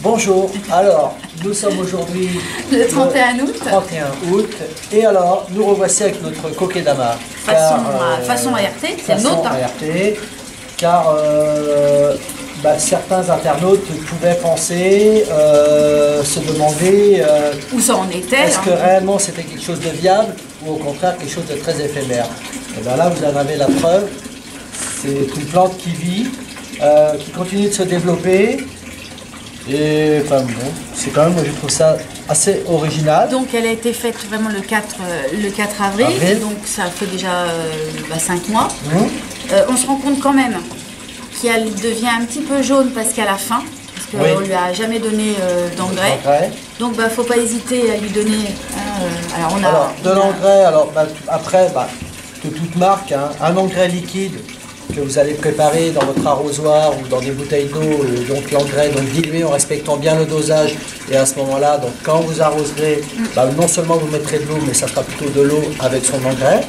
Bonjour, alors nous sommes aujourd'hui le 31 août. 31 août et alors nous revoici avec notre kokedama. Façon ART, c'est le nôtre. Car certains internautes pouvaient penser, se demander où ça en était. Est-ce que réellement c'était quelque chose de viable ou au contraire quelque chose de très éphémère. Et bien là vous en avez la preuve, c'est une plante qui vit, qui continue de se développer. Et enfin bon, c'est quand même, moi je trouve ça assez original. Donc elle a été faite vraiment le 4 avril, donc ça fait déjà 5 mois. On se rend compte quand même qu'elle devient un petit peu jaune parce qu'à la fin, parce qu'on ne lui a jamais donné d'engrais. Donc il ne faut pas hésiter à lui donner. De l'engrais, après, de toute marque, un engrais liquide que vous allez préparer dans votre arrosoir ou dans des bouteilles d'eau, donc l'engrais, donc dilué en respectant bien le dosage. Et à ce moment-là, donc quand vous arroserez, non seulement vous mettrez de l'eau, mais ça sera plutôt de l'eau avec son engrais.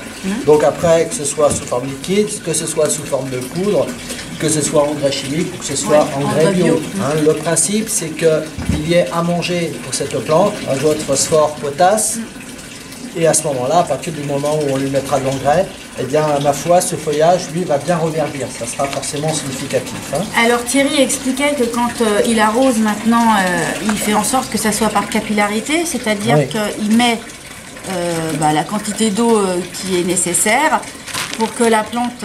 Donc après, que ce soit sous forme liquide, que ce soit sous forme de poudre, que ce soit engrais chimique ou que ce soit engrais bio. Le principe, c'est qu'il y ait à manger pour cette plante, azote, phosphore, potasse. Et à ce moment-là, à partir du moment où on lui mettra de l'engrais, eh bien, ma foi, ce feuillage, lui, va bien reverdir. Ça sera forcément significatif. Alors Thierry expliquait que quand il arrose maintenant, il fait en sorte que ça soit par capillarité, c'est-à-dire qu'il met la quantité d'eau qui est nécessaire pour que la plante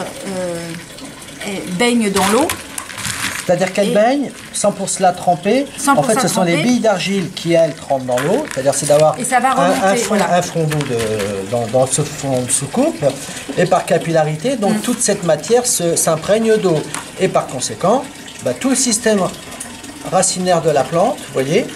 baigne dans l'eau. C'est-à-dire qu'elle baigne sans pour cela tremper. En fait, ce sont les billes d'argile qui, elles, trempent dans l'eau. C'est-à-dire, c'est d'avoir un front d'eau dans ce fond de soucoupe. Et par capillarité, donc toute cette matière s'imprègne d'eau. Et par conséquent, tout le système racinaire de la plante, vous voyez,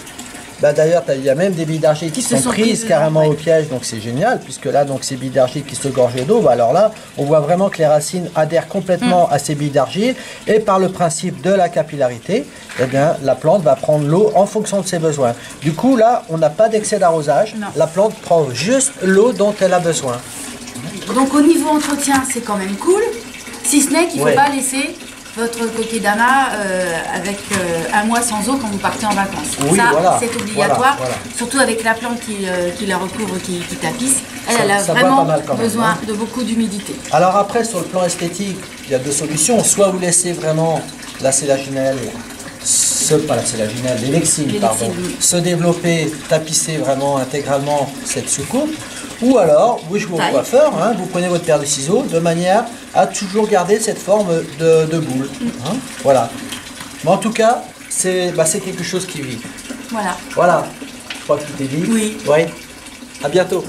d'ailleurs, il y a même des billes d'argile qui sont prises carrément au piège, donc c'est génial, puisque là, donc ces billes d'argile qui se gorgent d'eau, alors là, on voit vraiment que les racines adhèrent complètement à ces billes d'argile, et par le principe de la capillarité, eh bien, la plante va prendre l'eau en fonction de ses besoins. Du coup, là, on n'a pas d'excès d'arrosage, la plante prend juste l'eau dont elle a besoin. Donc au niveau entretien, c'est quand même cool, si ce n'est qu'il ne faut pas laisser votre kokedama avec un mois sans eau quand vous partez en vacances. C'est obligatoire, surtout avec la plante qui la recouvre, qui tapisse. Elle a vraiment besoin de beaucoup d'humidité. Alors après, sur le plan esthétique, il y a deux solutions. Soit vous laissez vraiment la sélaginelle, l'élexine, se développer, tapisser vraiment intégralement cette soucoupe. Ou alors, vous jouez au coiffeur, vous prenez votre paire de ciseaux de manière à toujours garder cette forme de boule. Voilà. Mais en tout cas, c'est quelque chose qui vit. Voilà. Je crois que tout est dit. Oui. À bientôt.